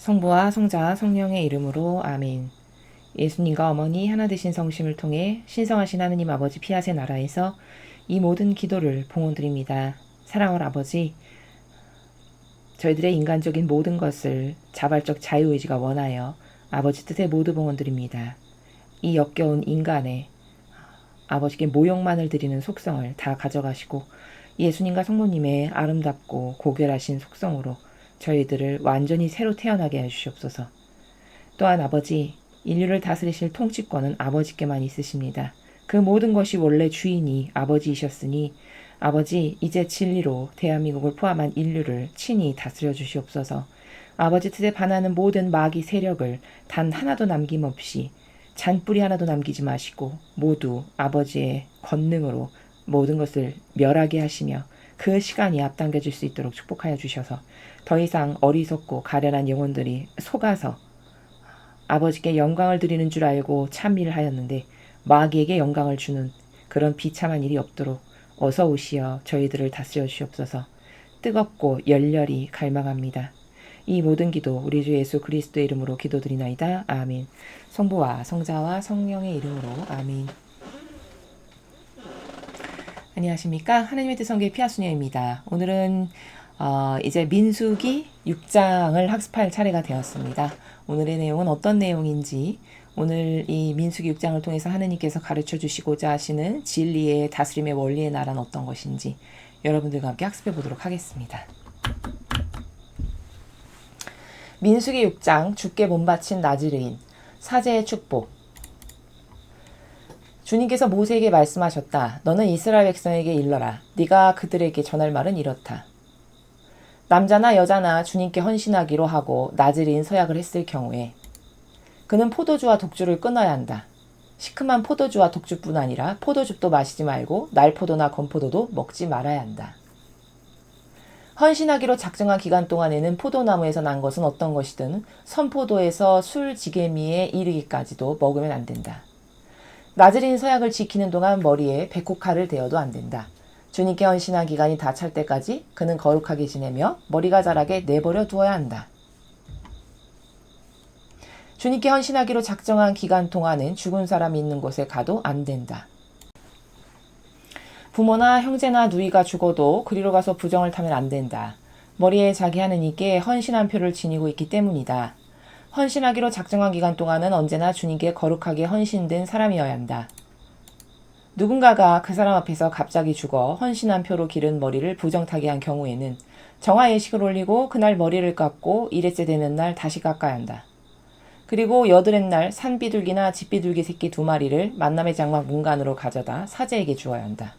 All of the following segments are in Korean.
성부와 성자와 성령의 이름으로 아멘. 예수님과 어머니 하나 되신 성심을 통해 신성하신 하느님 아버지 피아세 나라에서 이 모든 기도를 봉헌드립니다. 사랑하는 아버지, 저희들의 인간적인 모든 것을 자발적 자유의지가 원하여 아버지 뜻에 모두 봉헌드립니다. 이 역겨운 인간의 아버지께 모욕만을 드리는 속성을 다 가져가시고 예수님과 성모님의 아름답고 고결하신 속성으로 저희들을 완전히 새로 태어나게 해주시옵소서. 또한 아버지, 인류를 다스리실 통치권은 아버지께만 있으십니다. 그 모든 것이 원래 주인이 아버지이셨으니 아버지, 이제 진리로 대한민국을 포함한 인류를 친히 다스려 주시옵소서. 아버지 뜻에 반하는 모든 마귀 세력을 단 하나도 남김없이 잔뿌리 하나도 남기지 마시고 모두 아버지의 권능으로 모든 것을 멸하게 하시며 그 시간이 앞당겨질 수 있도록 축복하여 주셔서 더 이상 어리석고 가련한 영혼들이 속아서 아버지께 영광을 드리는 줄 알고 찬미를 하였는데 마귀에게 영광을 주는 그런 비참한 일이 없도록 어서 오시어 저희들을 다스려 주시옵소서. 뜨겁고 열렬히 갈망합니다. 이 모든 기도 우리 주 예수 그리스도의 이름으로 기도드리나이다. 아멘. 성부와 성자와 성령의 이름으로 아멘. 안녕하십니까. 하나님의 뜻성교의 피아수녀입니다. 오늘은 이제 민수기 6장을 학습할 차례가 되었습니다. 오늘의 내용은 어떤 내용인지, 오늘 이 민수기 6장을 통해서 하느님께서 가르쳐 주시고자 하시는 진리의 다스림의 원리의 나라는 어떤 것인지 여러분들과 함께 학습해 보도록 하겠습니다. 민수기 6장 주께 몸바친 나즈레인 사제의 축복. 주님께서 모세에게 말씀하셨다. 너는 이스라엘 백성에게 일러라. 네가 그들에게 전할 말은 이렇다. 남자나 여자나 주님께 헌신하기로 하고 나즈레인 서약을 했을 경우에 그는 포도주와 독주를 끊어야 한다. 시큼한 포도주와 독주뿐 아니라 포도즙도 마시지 말고 날포도나 건포도도 먹지 말아야 한다. 헌신하기로 작정한 기간 동안에는 포도나무에서 난 것은 어떤 것이든 선포도에서 술지개미에 이르기까지도 먹으면 안 된다. 나즈레인 서약을 지키는 동안 머리에 백호칼을 대어도 안 된다. 주님께 헌신한 기간이 다 찰 때까지 그는 거룩하게 지내며 머리가 자라게 내버려 두어야 한다. 주님께 헌신하기로 작정한 기간 동안은 죽은 사람이 있는 곳에 가도 안 된다. 부모나 형제나 누이가 죽어도 그리로 가서 부정을 타면 안 된다. 머리에 자기 하느님께 헌신한 표를 지니고 있기 때문이다. 헌신하기로 작정한 기간 동안은 언제나 주님께 거룩하게 헌신된 사람이어야 한다. 누군가가 그 사람 앞에서 갑자기 죽어 헌신한 표로 기른 머리를 부정타게 한 경우에는 정화 예식을 올리고 그날 머리를 깎고 일회째 되는 날 다시 깎아야 한다. 그리고 여드렛 날 산비둘기나 집비둘기 새끼 2마리를 만남의 장막 문간으로 가져다 사제에게 주어야 한다.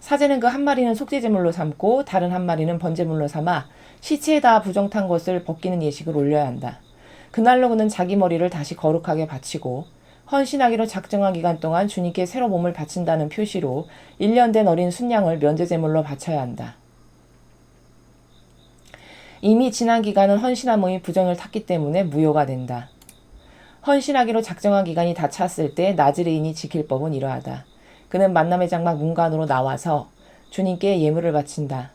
사제는 그 한 마리는 속죄제물로 삼고 다른 한 마리는 번제물로 삼아 시체에다 부정탄 것을 벗기는 예식을 올려야 한다. 그날로 그는 자기 머리를 다시 거룩하게 바치고 헌신하기로 작정한 기간 동안 주님께 새로 몸을 바친다는 표시로 1년 된 어린 순양을 면제제물로 바쳐야 한다. 이미 지난 기간은 헌신한 몸이 부정을 탔기 때문에 무효가 된다. 헌신하기로 작정한 기간이 다 찼을 때 나즈레인이 지킬 법은 이러하다. 그는 만남의 장막 문간으로 나와서 주님께 예물을 바친다.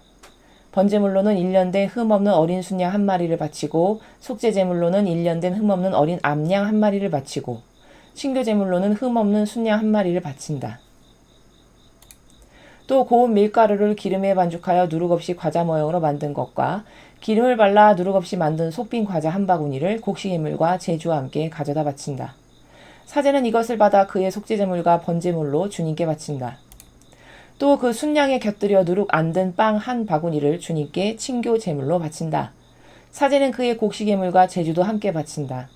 번제물로는 1년 된 흠없는 어린 순양 1마리를 바치고 속죄제물로는 1년 된 흠없는 어린 암양 1마리를 바치고 신교제물로는 흠없는 순양 1마리를 바친다. 또 고운 밀가루를 기름에 반죽하여 누룩없이 과자 모형으로 만든 것과 기름을 발라 누룩없이 만든 속빈 과자 1바구니를 곡식예물과 제주와 함께 가져다 바친다. 사제는 이것을 받아 그의 속죄제물과 번제물로 주님께 바친다. 또 그 순양에 곁들여 누룩 안 든 빵 1바구니를 주님께 친교 제물로 바친다. 사제는 그의 곡식예물과 제주도 함께 바친다.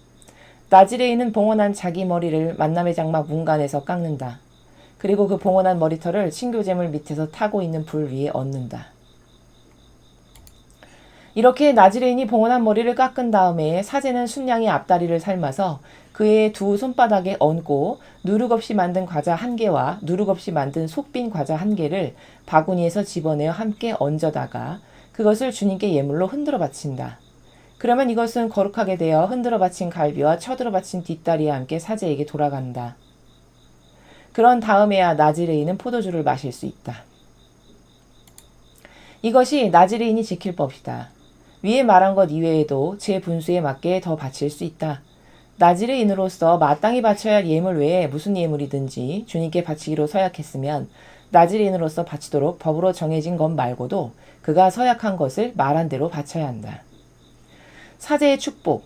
나즈레인은 봉헌한 자기 머리를 만남의 장막 문간에서 깎는다. 그리고 그 봉헌한 머리털을 친교제물 밑에서 타고 있는 불 위에 얹는다. 이렇게 나즈레인이 봉헌한 머리를 깎은 다음에 사제는 순양의 앞다리를 삶아서 그의 두 손바닥에 얹고 누룩 없이 만든 과자 1개와 누룩 없이 만든 속빈 과자 1개를 바구니에서 집어내어 함께 얹어다가 그것을 주님께 예물로 흔들어 바친다. 그러면 이것은 거룩하게 되어 흔들어 바친 갈비와 쳐들어 바친 뒷다리와 함께 사제에게 돌아간다. 그런 다음에야 나즈레인은 포도주를 마실 수 있다. 이것이 나즈레인이 지킬 법이다. 위에 말한 것 이외에도 제 분수에 맞게 더 바칠 수 있다. 나지르인으로서 마땅히 바쳐야 할 예물 외에 무슨 예물이든지 주님께 바치기로 서약했으면 나지르인으로서 바치도록 법으로 정해진 것 말고도 그가 서약한 것을 말한 대로 바쳐야 한다. 사제의 축복.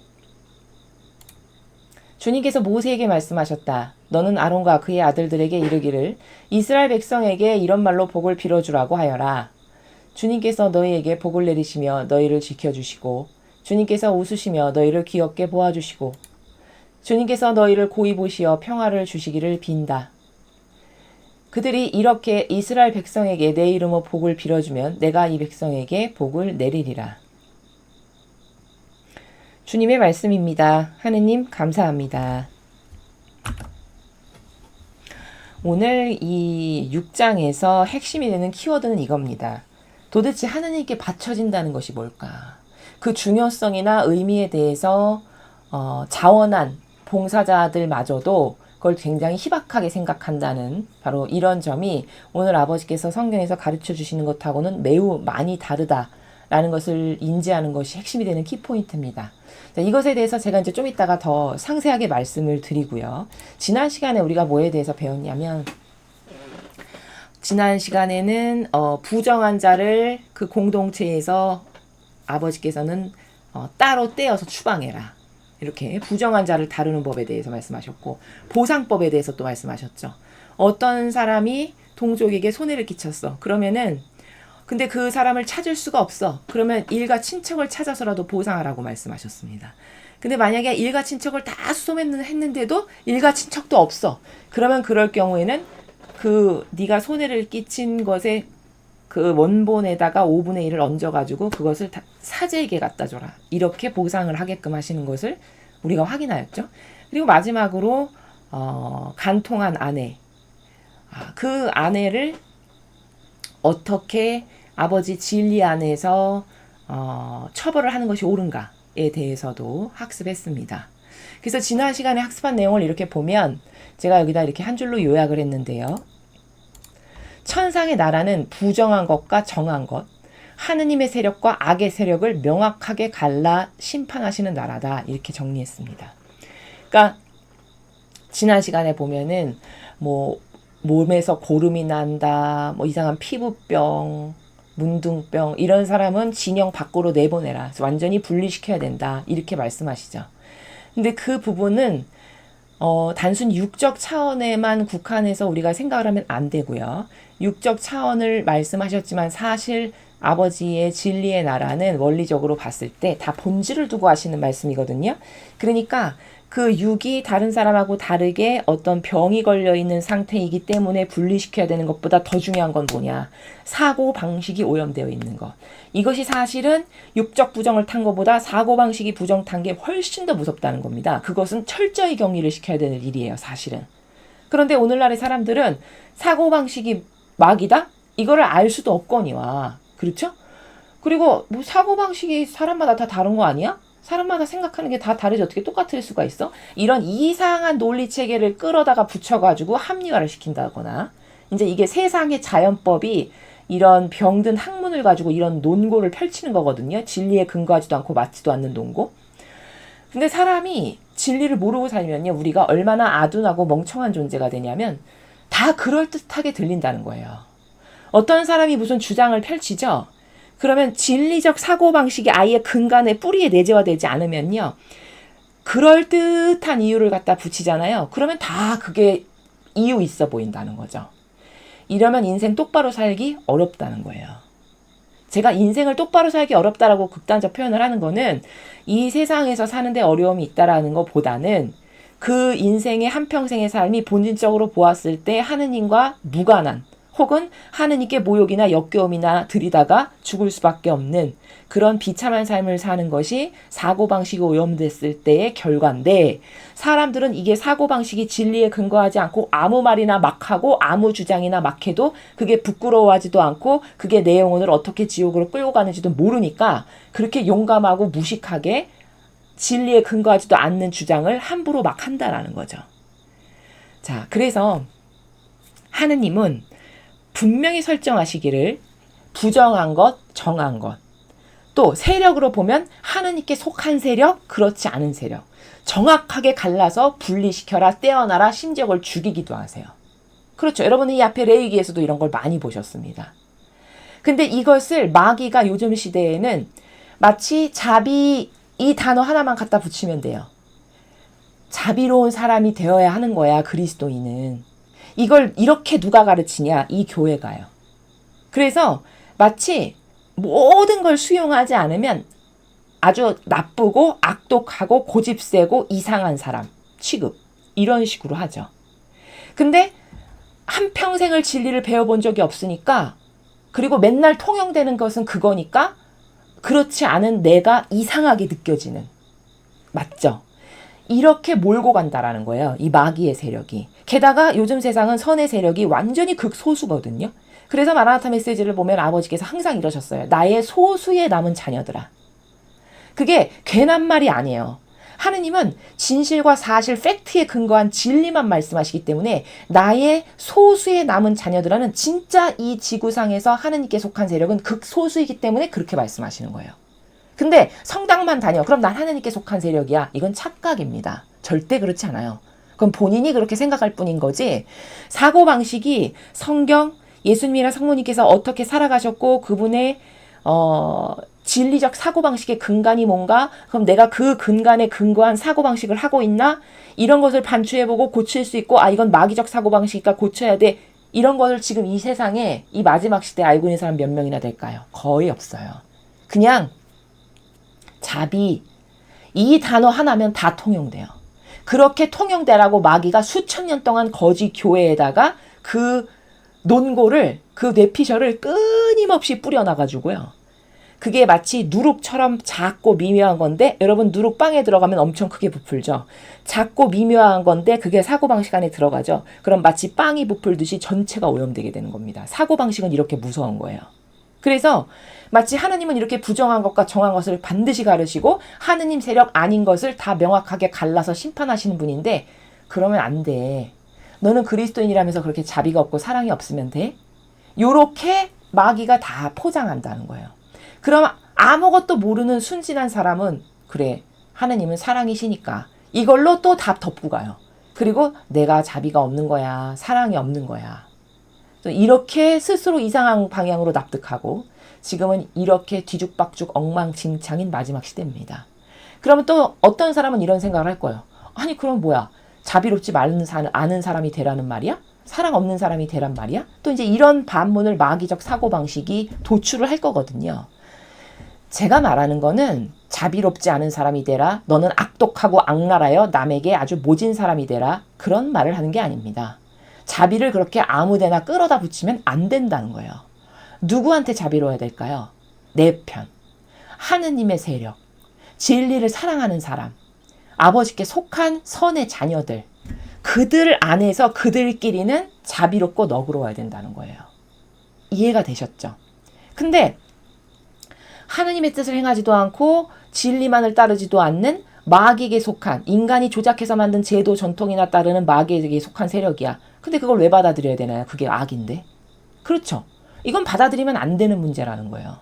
주님께서 모세에게 말씀하셨다. 너는 아론과 그의 아들들에게 이르기를 이스라엘 백성에게 이런 말로 복을 빌어주라고 하여라. 주님께서 너희에게 복을 내리시며 너희를 지켜주시고 주님께서 웃으시며 너희를 귀엽게 보아주시고 주님께서 너희를 고이 보시어 평화를 주시기를 빈다. 그들이 이렇게 이스라엘 백성에게 내 이름으로 복을 빌어주면 내가 이 백성에게 복을 내리리라. 주님의 말씀입니다. 하느님 감사합니다. 오늘 이 6장에서 핵심이 되는 키워드는 이겁니다. 도대체 하느님께 바쳐진다는 것이 뭘까? 그 중요성이나 의미에 대해서 자원한 봉사자들마저도 그걸 굉장히 희박하게 생각한다는 바로 이런 점이 오늘 아버지께서 성경에서 가르쳐 주시는 것하고는 매우 많이 다르다라는 것을 인지하는 것이 핵심이 되는 키포인트입니다. 자, 이것에 대해서 제가 이제 좀 이따가 더 상세하게 말씀을 드리고요. 지난 시간에 우리가 뭐에 대해서 배웠냐면 지난 시간에는 부정한 자를 그 공동체에서 아버지께서는 따로 떼어서 추방해라. 이렇게 부정한 자를 다루는 법에 대해서 말씀하셨고 보상법에 대해서 또 말씀하셨죠. 어떤 사람이 동족에게 손해를 끼쳤어. 그러면은 근데 그 사람을 찾을 수가 없어. 그러면 일가 친척을 찾아서라도 보상하라고 말씀하셨습니다. 근데 만약에 일가 친척을 다 수소했는데도 일가 친척도 없어. 그러면 그럴 경우에는 그 네가 손해를 끼친 것에 그 원본에다가 5분의 1을 얹어가지고 그것을 다 사제에게 갖다 줘라. 이렇게 보상을 하게끔 하시는 것을 우리가 확인하였죠. 그리고 마지막으로 간통한 아내. 그 아내를 어떻게 아버지 진리 안에서 처벌을 하는 것이 옳은가에 대해서도 학습했습니다. 그래서 지난 시간에 학습한 내용을 이렇게 보면 제가 여기다 이렇게 한 줄로 요약을 했는데요. 천상의 나라는 부정한 것과 정한 것, 하느님의 세력과 악의 세력을 명확하게 갈라 심판하시는 나라다. 이렇게 정리했습니다. 그러니까 지난 시간에 보면은 뭐 몸에서 고름이 난다, 뭐 이상한 피부병, 문둥병 이런 사람은 진영 밖으로 내보내라. 완전히 분리시켜야 된다. 이렇게 말씀하시죠. 근데 그 부분은 단순 육적 차원에만 국한해서 우리가 생각을 하면 안 되고요. 육적 차원을 말씀하셨지만 사실 아버지의 진리의 나라는 원리적으로 봤을 때 다 본질을 두고 하시는 말씀이거든요. 그러니까 그 육이 다른 사람하고 다르게 어떤 병이 걸려있는 상태이기 때문에 분리시켜야 되는 것보다 더 중요한 건 뭐냐. 사고방식이 오염되어 있는 것. 이것이 사실은 육적 부정을 탄 것보다 사고방식이 부정 탄 게 훨씬 더 무섭다는 겁니다. 그것은 철저히 격리를 시켜야 되는 일이에요. 사실은. 그런데 오늘날의 사람들은 사고방식이 막이다? 이거를 알 수도 없거니와. 그렇죠? 그리고 뭐 사고방식이 사람마다 다 다른 거 아니야? 사람마다 생각하는 게 다 다르지 어떻게 똑같을 수가 있어? 이런 이상한 논리체계를 끌어다가 붙여가지고 합리화를 시킨다거나 이제 이게 세상의 자연법이 이런 병든 학문을 가지고 이런 논고를 펼치는 거거든요. 진리에 근거하지도 않고 맞지도 않는 논고. 근데 사람이 진리를 모르고 살면요. 우리가 얼마나 아둔하고 멍청한 존재가 되냐면 다 그럴듯하게 들린다는 거예요. 어떤 사람이 무슨 주장을 펼치죠. 그러면 진리적 사고방식이 아예 근간에 뿌리에 내재화되지 않으면요. 그럴듯한 이유를 갖다 붙이잖아요. 그러면 다 그게 이유 있어 보인다는 거죠. 이러면 인생 똑바로 살기 어렵다는 거예요. 제가 인생을 똑바로 살기 어렵다라고 극단적 표현을 하는 거는 이 세상에서 사는데 어려움이 있다라는 것보다는 그 인생의 한평생의 삶이 본질적으로 보았을 때 하느님과 무관한 혹은 하느님께 모욕이나 역겨움이나 들이다가 죽을 수밖에 없는 그런 비참한 삶을 사는 것이 사고방식이 오염됐을 때의 결과인데 사람들은 이게 사고방식이 진리에 근거하지 않고 아무 말이나 막 하고 아무 주장이나 막 해도 그게 부끄러워하지도 않고 그게 내 영혼을 어떻게 지옥으로 끌고 가는지도 모르니까 그렇게 용감하고 무식하게 진리에 근거하지도 않는 주장을 함부로 막 한다라는 거죠. 자, 그래서 하느님은 분명히 설정하시기를 부정한 것, 정한 것. 또 세력으로 보면 하느님께 속한 세력, 그렇지 않은 세력. 정확하게 갈라서 분리시켜라, 떼어놔라, 심지어 그걸 죽이기도 하세요. 그렇죠. 여러분은 이 앞에 레위기에서도 이런 걸 많이 보셨습니다. 근데 이것을 마귀가 요즘 시대에는 마치 자비, 이 단어 하나만 갖다 붙이면 돼요. 자비로운 사람이 되어야 하는 거야, 그리스도인은. 이걸 이렇게 누가 가르치냐? 이 교회가요. 그래서 마치 모든 걸 수용하지 않으면 아주 나쁘고 악독하고 고집세고 이상한 사람 취급, 이런 식으로 하죠. 근데 한평생을 진리를 배워본 적이 없으니까, 그리고 맨날 통용되는 것은 그거니까 그렇지 않은 내가 이상하게 느껴지는, 맞죠? 이렇게 몰고 간다라는 거예요, 이 마귀의 세력이. 게다가 요즘 세상은 선의 세력이 완전히 극소수거든요. 그래서 마라나타 메시지를 보면 아버지께서 항상 이러셨어요. 나의 소수에 남은 자녀들아. 그게 괜한 말이 아니에요. 하느님은 진실과 사실, 팩트에 근거한 진리만 말씀하시기 때문에 나의 소수에 남은 자녀들은 진짜 이 지구상에서 하느님께 속한 세력은 극소수이기 때문에 그렇게 말씀하시는 거예요. 근데 성당만 다녀. 그럼 난 하느님께 속한 세력이야. 이건 착각입니다. 절대 그렇지 않아요. 그럼 본인이 그렇게 생각할 뿐인 거지, 사고방식이 성경, 예수님이나 성모님께서 어떻게 살아가셨고 그분의 진리적 사고방식의 근간이 뭔가, 그럼 내가 그 근간에 근거한 사고방식을 하고 있나? 이런 것을 반추해보고 고칠 수 있고, 아, 이건 마귀적 사고방식이니까 고쳐야 돼. 이런 것을 지금 이 세상에 이 마지막 시대에 알고 있는 사람 몇 명이나 될까요? 거의 없어요. 그냥 자비, 이 단어 하나면 다 통용돼요. 그렇게 통용되라고 마귀가 수천 년 동안 거짓 교회에다가 그 논고를, 그 뇌피셜을 끊임없이 뿌려놔가지고요. 그게 마치 누룩처럼 작고 미묘한 건데, 여러분 누룩빵에 들어가면 엄청 크게 부풀죠. 작고 미묘한 건데 그게 사고방식 안에 들어가죠. 그럼 마치 빵이 부풀듯이 전체가 오염되게 되는 겁니다. 사고방식은 이렇게 무서운 거예요. 그래서 마치 하느님은 이렇게 부정한 것과 정한 것을 반드시 가르시고 하느님 세력 아닌 것을 다 명확하게 갈라서 심판하시는 분인데, 그러면 안 돼. 너는 그리스도인이라면서 그렇게 자비가 없고 사랑이 없으면 돼? 요렇게 마귀가 다 포장한다는 거예요. 그럼 아무것도 모르는 순진한 사람은, 그래, 하느님은 사랑이시니까 이걸로 또 다 덮고 가요. 그리고 내가 자비가 없는 거야, 사랑이 없는 거야. 이렇게 스스로 이상한 방향으로 납득하고, 지금은 이렇게 뒤죽박죽 엉망진창인 마지막 시대입니다. 그러면 또 어떤 사람은 이런 생각을 할 거예요. 아니 그럼 뭐야, 자비롭지 않은 사람이 되라는 말이야? 사랑 없는 사람이 되란 말이야? 또 이제 이런 반문을 마귀적 사고방식이 도출을 할 거거든요. 제가 말하는 거는 자비롭지 않은 사람이 되라, 너는 악독하고 악랄하여 남에게 아주 모진 사람이 되라, 그런 말을 하는 게 아닙니다. 자비를 그렇게 아무데나 끌어다 붙이면 안 된다는 거예요. 누구한테 자비로워야 될까요? 내 편, 하느님의 세력, 진리를 사랑하는 사람, 아버지께 속한 선의 자녀들, 그들 안에서 그들끼리는 자비롭고 너그러워야 된다는 거예요. 이해가 되셨죠? 근데 하느님의 뜻을 행하지도 않고 진리만을 따르지도 않는 마귀에게 속한, 인간이 조작해서 만든 제도 전통이나 따르는 마귀에게 속한 세력이야. 근데 그걸 왜 받아들여야 되나요? 그게 악인데. 그렇죠. 이건 받아들이면 안 되는 문제라는 거예요.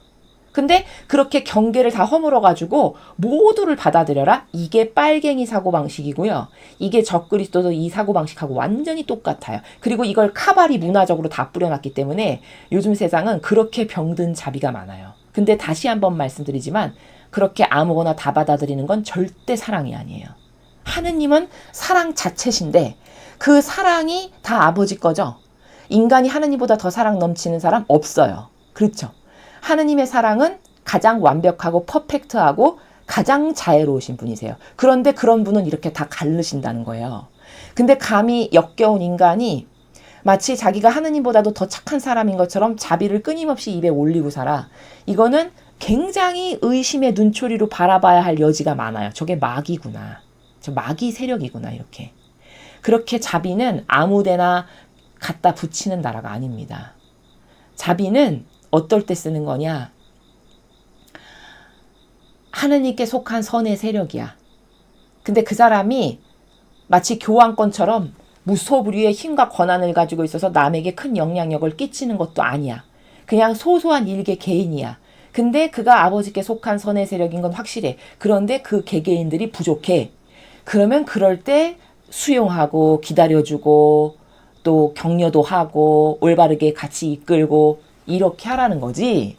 근데 그렇게 경계를 다 허물어가지고 모두를 받아들여라? 이게 빨갱이 사고방식이고요. 이게 적그리스도도 이 사고방식하고 완전히 똑같아요. 그리고 이걸 카발이 문화적으로 다 뿌려놨기 때문에 요즘 세상은 그렇게 병든 자비가 많아요. 근데 다시 한번 말씀드리지만, 그렇게 아무거나 다 받아들이는 건 절대 사랑이 아니에요. 하느님은 사랑 자체신데 그 사랑이 다 아버지 거죠. 인간이 하느님보다 더 사랑 넘치는 사람 없어요. 그렇죠. 하느님의 사랑은 가장 완벽하고 퍼펙트하고 가장 자애로우신 분이세요. 그런데 그런 분은 이렇게 다 가르신다는 거예요. 근데 감히 역겨운 인간이 마치 자기가 하느님보다도 더 착한 사람인 것처럼 자비를 끊임없이 입에 올리고 살아. 이거는 굉장히 의심의 눈초리로 바라봐야 할 여지가 많아요. 저게 마귀구나. 저 마귀 세력이구나, 이렇게. 그렇게 자비는 아무데나 갖다 붙이는 나라가 아닙니다. 자비는 어떨 때 쓰는 거냐? 하느님께 속한 선의 세력이야. 근데 그 사람이 마치 교황권처럼 무소불위의 힘과 권한을 가지고 있어서 남에게 큰 영향력을 끼치는 것도 아니야. 그냥 소소한 일개 개인이야. 근데 그가 아버지께 속한 선의 세력인 건 확실해. 그런데 그 개개인들이 부족해. 그러면 그럴 때 수용하고 기다려주고 또 격려도 하고 올바르게 같이 이끌고 이렇게 하라는 거지.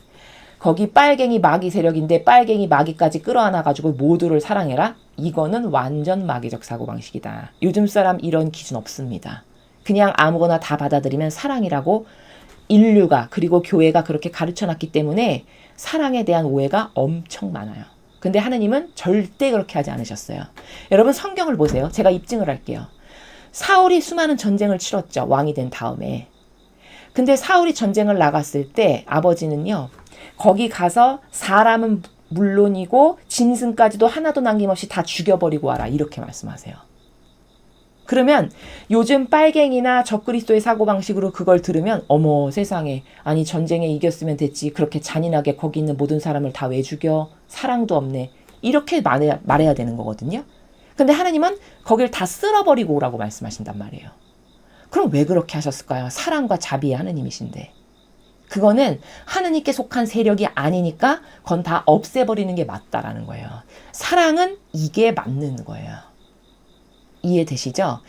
거기 빨갱이 마귀 세력인데 빨갱이 마귀까지 끌어안아가지고 모두를 사랑해라? 이거는 완전 마귀적 사고방식이다. 요즘 사람 이런 기준 없습니다. 그냥 아무거나 다 받아들이면 사랑이라고 인류가 그리고 교회가 그렇게 가르쳐놨기 때문에 사랑에 대한 오해가 엄청 많아요. 근데 하느님은 절대 그렇게 하지 않으셨어요. 여러분 성경을 보세요. 제가 입증을 할게요. 사울이 수많은 전쟁을 치렀죠. 왕이 된 다음에. 근데 사울이 전쟁을 나갔을 때 아버지는요. 거기 가서 사람은 물론이고 짐승까지도 하나도 남김없이 다 죽여버리고 와라. 이렇게 말씀하세요. 그러면 요즘 빨갱이나 적그리스도의 사고방식으로 그걸 들으면 어머 세상에 아니 전쟁에 이겼으면 됐지 그렇게 잔인하게 거기 있는 모든 사람을 다 왜 죽여 사랑도 없네 이렇게 말해야 되는 거거든요. 근데 하나님은 거길 다 쓸어버리고 오라고 말씀하신단 말이에요. 그럼 왜 그렇게 하셨을까요? 사랑과 자비의 하느님이신데. 그거는 하느님께 속한 세력이 아니니까 그건 다 없애버리는 게 맞다라는 거예요. 사랑은 이게 맞는 거예요. 이해되시죠?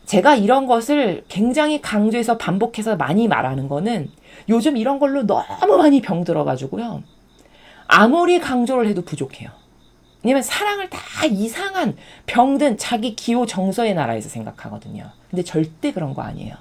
제가 이런 것을 굉장히 강조해서 반복해서 많이 말하는 거는 요즘 이런 걸로 너무 많이 병들어가지고요. 아무리 강조를 해도 부족해요. 왜냐면 사랑을 다 이상한 병든 자기 기호 정서의 나라에서 생각하거든요. 근데 절대 그런 거 아니에요.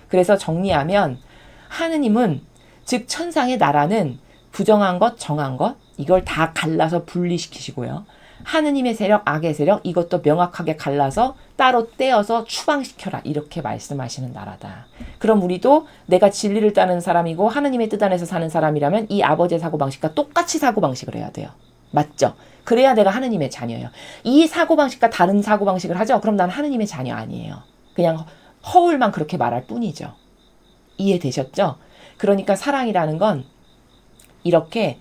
그래서 정리하면 하느님은 즉 천상의 나라는 부정한 것, 정한 것 이걸 다 갈라서 분리시키시고요. 하느님의 세력, 악의 세력 이것도 명확하게 갈라서 따로 떼어서 추방시켜라 이렇게 말씀하시는 나라다. 그럼 우리도 내가 진리를 따르는 사람이고 하느님의 뜻 안에서 사는 사람이라면 이 아버지의 사고방식과 똑같이 사고방식을 해야 돼요. 맞죠? 그래야 내가 하느님의 자녀예요. 이 사고방식과 다른 사고방식을 하죠? 그럼 난 하느님의 자녀 아니에요. 그냥 허울만 그렇게 말할 뿐이죠. 이해되셨죠? 그러니까 사랑이라는 건 이렇게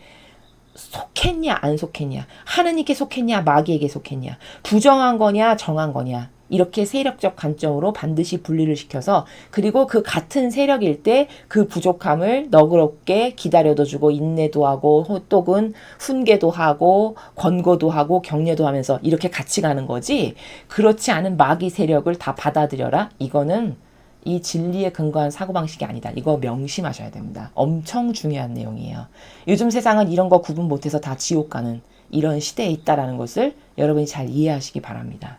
속했냐 안 속했냐 하느님께 속했냐 마귀에게 속했냐 부정한 거냐 정한 거냐 이렇게 세력적 관점으로 반드시 분리를 시켜서 그리고 그 같은 세력일 때 그 부족함을 너그럽게 기다려도 주고 인내도 하고 혹은 훈계도 하고 권고도 하고 격려도 하면서 이렇게 같이 가는 거지 그렇지 않은 마귀 세력을 다 받아들여라 이거는 이 진리에 근거한 사고방식이 아니다. 이거 명심하셔야 됩니다. 엄청 중요한 내용이에요. 요즘 세상은 이런 거 구분 못해서 다 지옥 가는 이런 시대에 있다라는 것을 여러분이 잘 이해하시기 바랍니다.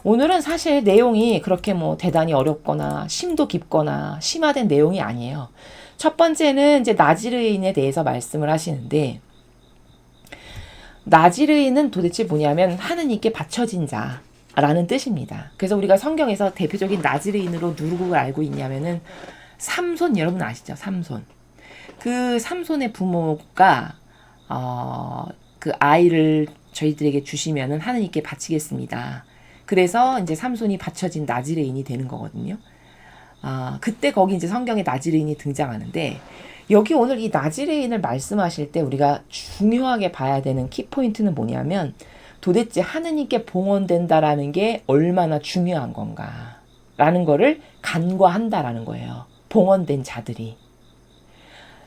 오늘은 사실 내용이 그렇게 뭐 대단히 어렵거나 심도 깊거나 심화된 내용이 아니에요. 첫 번째는 이제 나지르인에 대해서 말씀을 하시는데 나지르인은 도대체 뭐냐면 하느님께 바쳐진 자 라는 뜻입니다. 그래서 우리가 성경에서 대표적인 나지르인으로 누구를 알고 있냐면은 삼손 여러분 아시죠? 삼손. 그 삼손의 부모가 그 아이를 저희들에게 주시면은 하느님께 바치겠습니다. 그래서 이제 삼손이 바쳐진 나지르인이 되는 거거든요. 그때 거기 이제 성경에 나지르인이 등장하는데 여기 오늘 이 나지르인을 말씀하실 때 우리가 중요하게 봐야 되는 키포인트는 뭐냐면 도대체 하느님께 봉헌된다라는 게 얼마나 중요한 건가 라는 거를 간과한다라는 거예요. 봉헌된 자들이.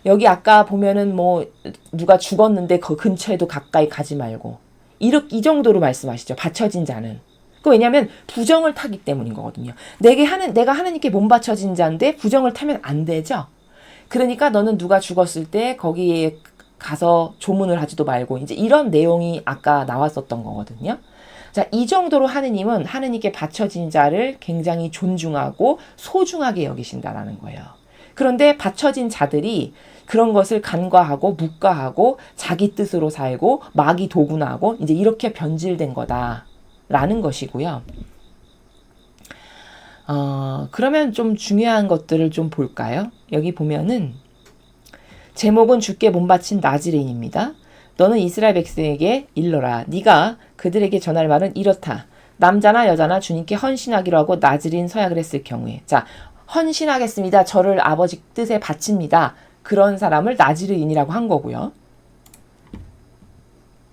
여기 아까 보면은 뭐 누가 죽었는데 그 근처에도 가까이 가지 말고 이 정도로 말씀하시죠. 바쳐진 자는. 그 왜냐하면 부정을 타기 때문인 거거든요. 내가 하느님께 몸 바쳐진 자인데 부정을 타면 안 되죠. 그러니까 너는 누가 죽었을 때 거기에 가서 조문을 하지도 말고 이제 이런 내용이 아까 나왔었던 거거든요. 자, 이 정도로 하느님은 하느님께 바쳐진 자를 굉장히 존중하고 소중하게 여기신다라는 거예요. 그런데 바쳐진 자들이 그런 것을 간과하고 묵과하고 자기 뜻으로 살고 마귀 도구나하고 이제 이렇게 변질된 거다라는 것이고요. 그러면 좀 중요한 것들을 좀 볼까요? 여기 보면은 제목은 주께 몸 바친 나지레인입니다. 너는 이스라엘 백성에게 일러라. 네가 그들에게 전할 말은 이렇다. 남자나 여자나 주님께 헌신하기로 하고 나지린 서약을 했을 경우에 자 헌신하겠습니다. 저를 아버지 뜻에 바칩니다. 그런 사람을 나지르인이라고 한 거고요.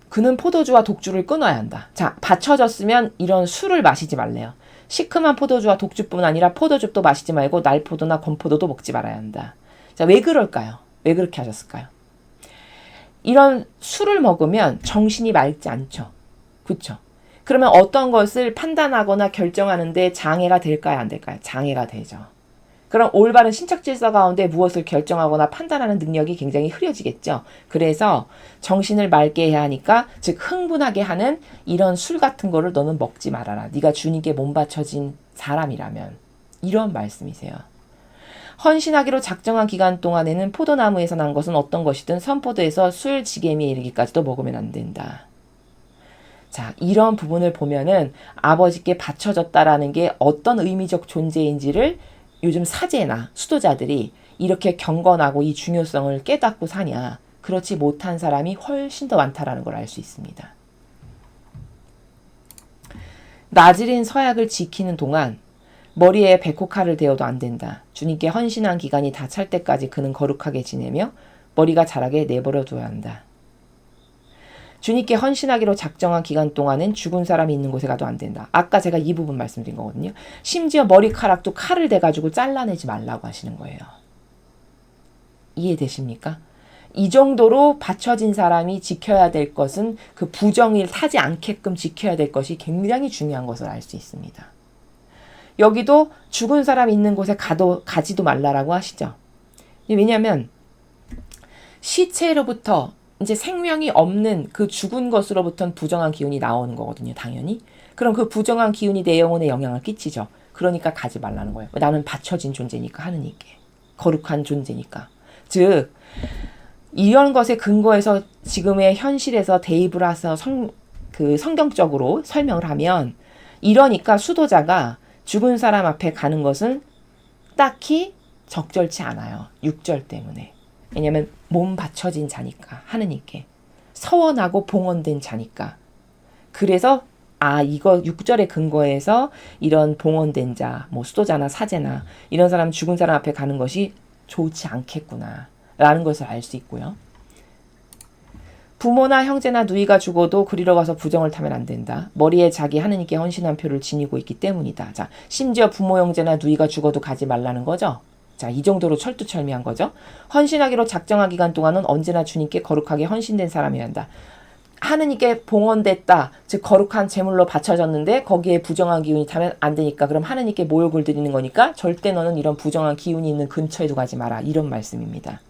그는 포도주와 독주를 끊어야 한다. 자 바쳐졌으면 이런 술을 마시지 말래요. 시큼한 포도주와 독주뿐 아니라 포도즙도 마시지 말고 날포도나 건포도도 먹지 말아야 한다. 자 왜 그럴까요? 왜 그렇게 하셨을까요? 이런 술을 먹으면 정신이 맑지 않죠. 그렇죠? 그러면 어떤 것을 판단하거나 결정하는데 장애가 될까요? 안 될까요? 장애가 되죠. 그럼 올바른 신적 질서 가운데 무엇을 결정하거나 판단하는 능력이 굉장히 흐려지겠죠. 그래서 정신을 맑게 해야 하니까, 즉 흥분하게 하는 이런 술 같은 거를 너는 먹지 말아라. 네가 주님께 몸 바쳐진 사람이라면. 이런 말씀이세요. 헌신하기로 작정한 기간 동안에는 포도나무에서 난 것은 어떤 것이든 선포도에서 술 지겜에 이르기까지도 먹으면 안 된다. 자, 이런 부분을 보면은 아버지께 바쳐졌다라는 게 어떤 의미적 존재인지를 요즘 사제나 수도자들이 이렇게 경건하고 이 중요성을 깨닫고 사냐. 그렇지 못한 사람이 훨씬 더 많다라는 걸 알 수 있습니다. 나즈린 서약을 지키는 동안 머리에 백호칼을 대어도 안 된다. 주님께 헌신한 기간이 다 찰 때까지 그는 거룩하게 지내며 머리가 자라게 내버려 둬야 한다. 주님께 헌신하기로 작정한 기간 동안은 죽은 사람이 있는 곳에 가도 안 된다. 아까 제가 이 부분 말씀드린 거거든요. 심지어 머리카락도 칼을 대가지고 잘라내지 말라고 하시는 거예요. 이해되십니까? 이 정도로 받쳐진 사람이 지켜야 될 것은 그 부정을 타지 않게끔 지켜야 될 것이 굉장히 중요한 것을 알 수 있습니다. 여기도 죽은 사람 있는 곳에 가지도 말라라고 하시죠. 왜냐하면 시체로부터 이제 생명이 없는 그 죽은 것으로부터는 부정한 기운이 나오는 거거든요. 당연히. 그럼 그 부정한 기운이 내 영혼에 영향을 끼치죠. 그러니까 가지 말라는 거예요. 나는 받쳐진 존재니까, 하느님께. 거룩한 존재니까. 즉 이런 것에 근거해서 지금의 현실에서 대입을 해서 성경적으로 설명을 하면, 이러니까 수도자가 죽은 사람 앞에 가는 것은 딱히 적절치 않아요. 6절 때문에. 왜냐면 몸 바쳐진 자니까, 하느님께. 서원하고 봉헌된 자니까. 그래서 이거 6절의 근거에서 이런 봉헌된 자, 뭐 수도자나 사제나 이런 사람, 죽은 사람 앞에 가는 것이 좋지 않겠구나 라는 것을 알 수 있고요. 부모나 형제나 누이가 죽어도 그리로 가서 부정을 타면 안 된다. 머리에 자기 하느님께 헌신한 표를 지니고 있기 때문이다. 자, 심지어 부모, 형제나 누이가 죽어도 가지 말라는 거죠. 자, 이 정도로 철두철미한 거죠. 헌신하기로 작정한 기간 동안은 언제나 주님께 거룩하게 헌신된 사람이어야 한다. 하느님께 봉헌됐다. 즉 거룩한 제물로 바쳐졌는데 거기에 부정한 기운이 타면 안 되니까, 그럼 하느님께 모욕을 드리는 거니까 절대 너는 이런 부정한 기운이 있는 근처에도 가지 마라. 이런 말씀입니다.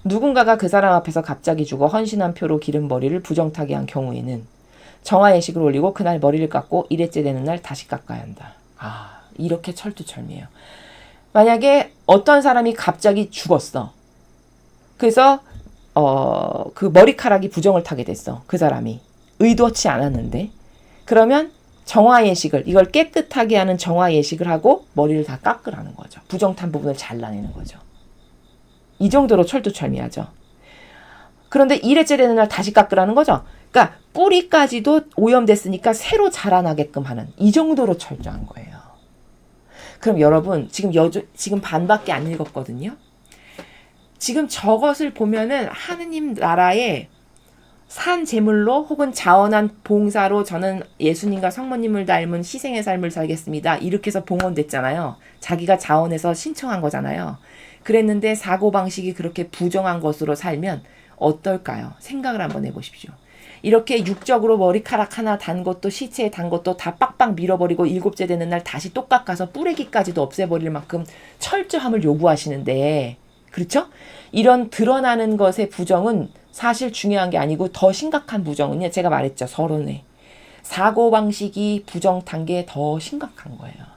누군가가 그 사람 앞에서 갑자기 죽어 헌신한 표로 기른 머리를 부정타게 한 경우에는 정화 예식을 올리고 그날 머리를 깎고 일회째 되는 날 다시 깎아야 한다. 이렇게 철두철미해요. 만약에 어떤 사람이 갑자기 죽었어. 그래서 그 머리카락이 부정을 타게 됐어. 그 사람이 의도치 않았는데, 그러면 정화 예식을, 이걸 깨끗하게 하는 정화 예식을 하고 머리를 다 깎으라는 거죠. 부정탄 부분을 잘라내는 거죠. 이 정도로 철두철미하죠. 그런데 일회째 되는 날 다시 깎으라는 거죠. 그러니까 뿌리까지도 오염됐으니까 새로 자라나게끔 하는, 이 정도로 철저한 거예요. 그럼 여러분, 지금 반밖에 안 읽었거든요. 지금 저것을 보면은 하느님 나라의 산 제물로 혹은 자원한 봉사로 저는 예수님과 성모님을 닮은 희생의 삶을 살겠습니다. 이렇게 해서 봉헌됐잖아요. 자기가 자원해서 신청한 거잖아요. 그랬는데 사고방식이 그렇게 부정한 것으로 살면 어떨까요? 생각을 한번 해보십시오. 이렇게 육적으로 머리카락 하나 단 것도, 시체에 단 것도 다 빡빡 밀어버리고 일곱째 되는 날 다시 또 깎아서 뿌레기까지도 없애버릴 만큼 철저함을 요구하시는데, 그렇죠? 이런 드러나는 것의 부정은 사실 중요한 게 아니고 더 심각한 부정은요, 제가 말했죠. 서론에. 사고방식이 부정탄 게 더 심각한 거예요.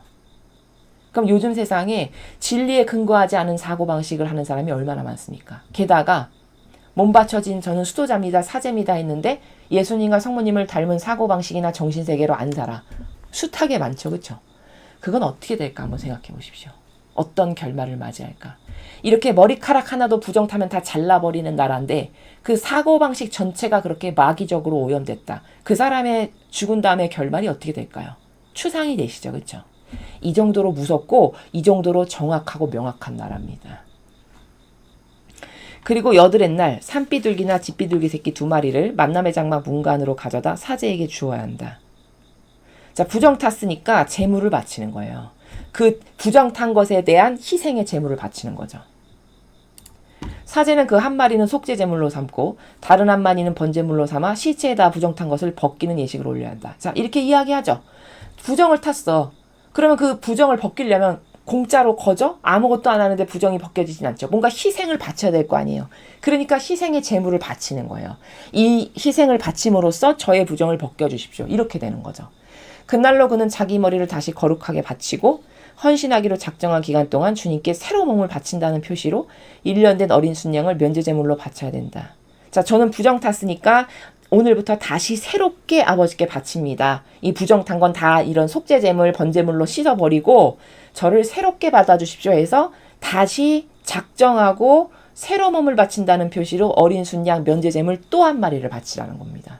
그럼 요즘 세상에 진리에 근거하지 않은 사고방식을 하는 사람이 얼마나 많습니까? 게다가 몸 바쳐진 저는 수도자입니다, 사제입니다 했는데 예수님과 성모님을 닮은 사고방식이나 정신세계로 안 살아. 숱하게 많죠. 그렇죠? 그건 어떻게 될까 한번 생각해 보십시오. 어떤 결말을 맞이할까? 이렇게 머리카락 하나도 부정 타면 다 잘라버리는 나라인데 그 사고방식 전체가 그렇게 마귀적으로 오염됐다. 그 사람의 죽은 다음에 결말이 어떻게 될까요? 추상이 되시죠. 그렇죠? 이 정도로 무섭고 이 정도로 정확하고 명확한 나라입니다. 그리고 여드렛 날 산비둘기나 집비둘기 새끼 2마리를 만남의 장막 문간으로 가져다 사제에게 주어야 한다. 자, 부정 탔으니까 제물을 바치는 거예요. 그 부정 탄 것에 대한 희생의 제물을 바치는 거죠. 사제는 그 한 마리는 속죄 제물로 삼고 다른 한 마리는 번제물로 삼아 시체에다 부정 탄 것을 벗기는 예식을 올려야 한다. 자, 이렇게 이야기하죠. 부정을 탔어. 그러면 그 부정을 벗기려면 공짜로 거저? 아무것도 안 하는데 부정이 벗겨지진 않죠. 뭔가 희생을 바쳐야 될 거 아니에요. 그러니까 희생의 제물을 바치는 거예요. 이 희생을 바침으로써 저의 부정을 벗겨주십시오. 이렇게 되는 거죠. 그날로 그는 자기 머리를 다시 거룩하게 바치고 헌신하기로 작정한 기간 동안 주님께 새로 몸을 바친다는 표시로 1년 된 어린 순양을 면제제물로 바쳐야 된다. 자, 저는 부정 탔으니까 오늘부터 다시 새롭게 아버지께 바칩니다. 이 부정 탄 건 다 이런 속죄제물, 번제물로 씻어버리고 저를 새롭게 받아주십시오 해서 다시 작정하고 새로 몸을 바친다는 표시로 어린 순양 면제제물 또 한 마리를 바치라는 겁니다.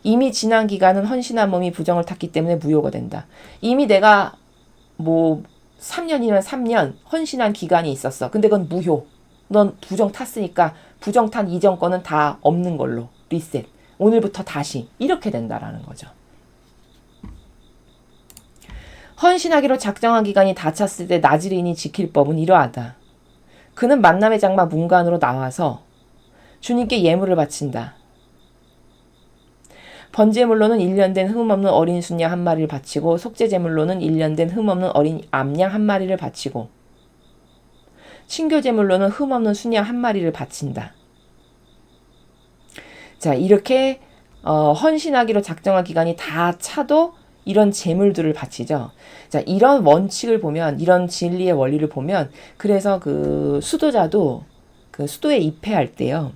이미 지난 기간은 헌신한 몸이 부정을 탔기 때문에 무효가 된다. 이미 내가 3년이면 3년 헌신한 기간이 있었어. 근데 그건 무효. 넌 부정 탔으니까 부정 탄 이전 거는 다 없는 걸로 리셋. 오늘부터 다시 이렇게 된다라는 거죠. 헌신하기로 작정한 기간이 다 찼을 때 나지레인이 지킬 법은 이러하다. 그는 만남의 장막 문간으로 나와서 주님께 예물을 바친다. 번제물로는 1년 된 흠없는 어린 순양 한 마리를 바치고 속죄제물로는 1년 된 흠없는 어린 암양 한 마리를 바치고 친교제물로는 흠없는 순양 한 마리를 바친다. 자, 이렇게 헌신하기로 작정한 기간이 다 차도 이런 제물들을 바치죠. 자, 이런 원칙을 보면, 이런 진리의 원리를 보면, 그래서 그 수도자도 그 수도에 입회할 때요,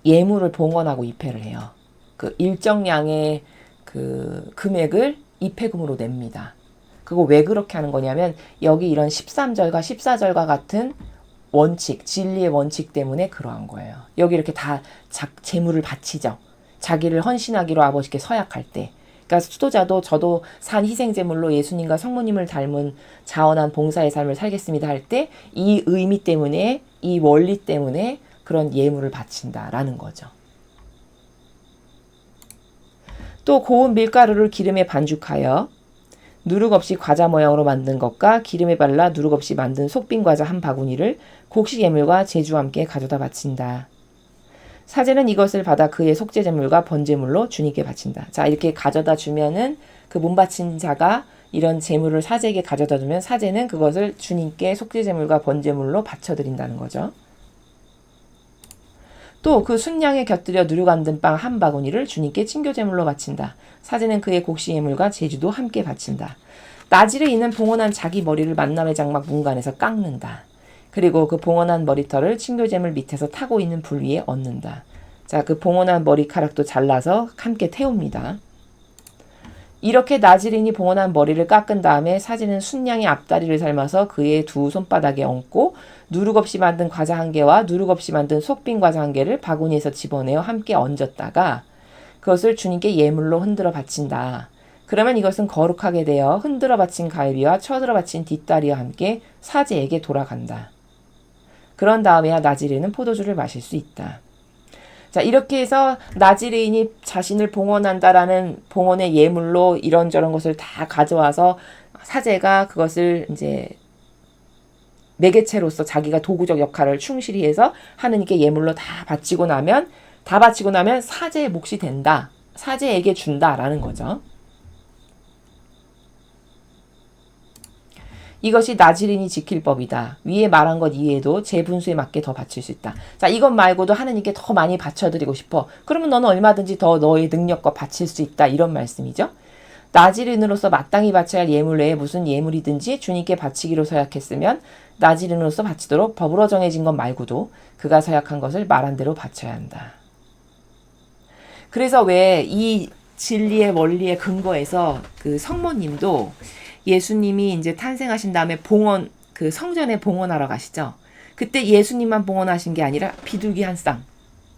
예물을 봉헌하고 입회를 해요. 그 일정량의 그 금액을 입회금으로 냅니다. 그거 왜 그렇게 하는 거냐면, 여기 이런 13절과 14절과 같은 원칙, 진리의 원칙 때문에 그러한 거예요. 여기 이렇게 다 제물을 바치죠. 자기를 헌신하기로 아버지께 서약할 때. 그러니까 수도자도 저도 산 희생제물로 예수님과 성모님을 닮은 자원한 봉사의 삶을 살겠습니다 할 때 이 의미 때문에, 이 원리 때문에 그런 예물을 바친다라는 거죠. 또 고운 밀가루를 기름에 반죽하여 누룩 없이 과자 모양으로 만든 것과 기름에 발라 누룩 없이 만든 속빈 과자 한 바구니를 곡식 예물과 제주와 함께 가져다 바친다. 사제는 이것을 받아 그의 속죄제물과 번제물로 주님께 바친다. 자, 이렇게 가져다 주면은 그 몸 바친 자가 이런 제물을 사제에게 가져다 주면 사제는 그것을 주님께 속죄제물과 번제물로 바쳐드린다는 거죠. 또 그 순양에 곁들여 누룩 안 든 빵 한 바구니를 주님께 친교제물로 바친다. 사제는 그의 곡식 예물과 제주도 함께 바친다. 나지레인은 봉헌한 자기 머리를 만남의 장막 문간에서 깎는다. 그리고 그 봉헌한 머리털을 친교제물 밑에서 타고 있는 불 위에 얹는다. 자, 그 봉헌한 머리카락도 잘라서 함께 태웁니다. 이렇게 나지레인이 봉헌한 머리를 깎은 다음에 사제는 순양의 앞다리를 삶아서 그의 두 손바닥에 얹고 누룩 없이 만든 과자 한 개와 누룩 없이 만든 속빈 과자 한 개를 바구니에서 집어내어 함께 얹었다가 그것을 주님께 예물로 흔들어 바친다. 그러면 이것은 거룩하게 되어 흔들어 바친 갈비와 쳐들어 바친 뒷다리와 함께 사제에게 돌아간다. 그런 다음에야 나지레인은 포도주를 마실 수 있다. 자, 이렇게 해서 나지레인이 자신을 봉헌한다라는 봉헌의 예물로 이런저런 것을 다 가져와서 사제가 그것을 이제 매개체로서 자기가 도구적 역할을 충실히 해서 하느님께 예물로 다 바치고 나면 사제의 몫이 된다. 사제에게 준다라는 거죠. 이것이 나지레인이 지킬 법이다. 위에 말한 것 이외에도 제 분수에 맞게 더 바칠 수 있다. 자, 이것 말고도 하느님께 더 많이 바쳐드리고 싶어. 그러면 너는 얼마든지 더 너의 능력과 바칠 수 있다. 이런 말씀이죠. 나지레인으로서 마땅히 바쳐야 할 예물 외에 무슨 예물이든지 주님께 바치기로 서약했으면 나지레인으로서 바치도록 법으로 정해진 것 말고도 그가 서약한 것을 말한 대로 바쳐야 한다. 그래서 왜 이 진리의 원리의 근거에서 그 성모님도 예수님이 이제 탄생하신 다음에 그 성전에 봉헌하러 가시죠. 그때 예수님만 봉헌하신 게 아니라 비둘기 한 쌍,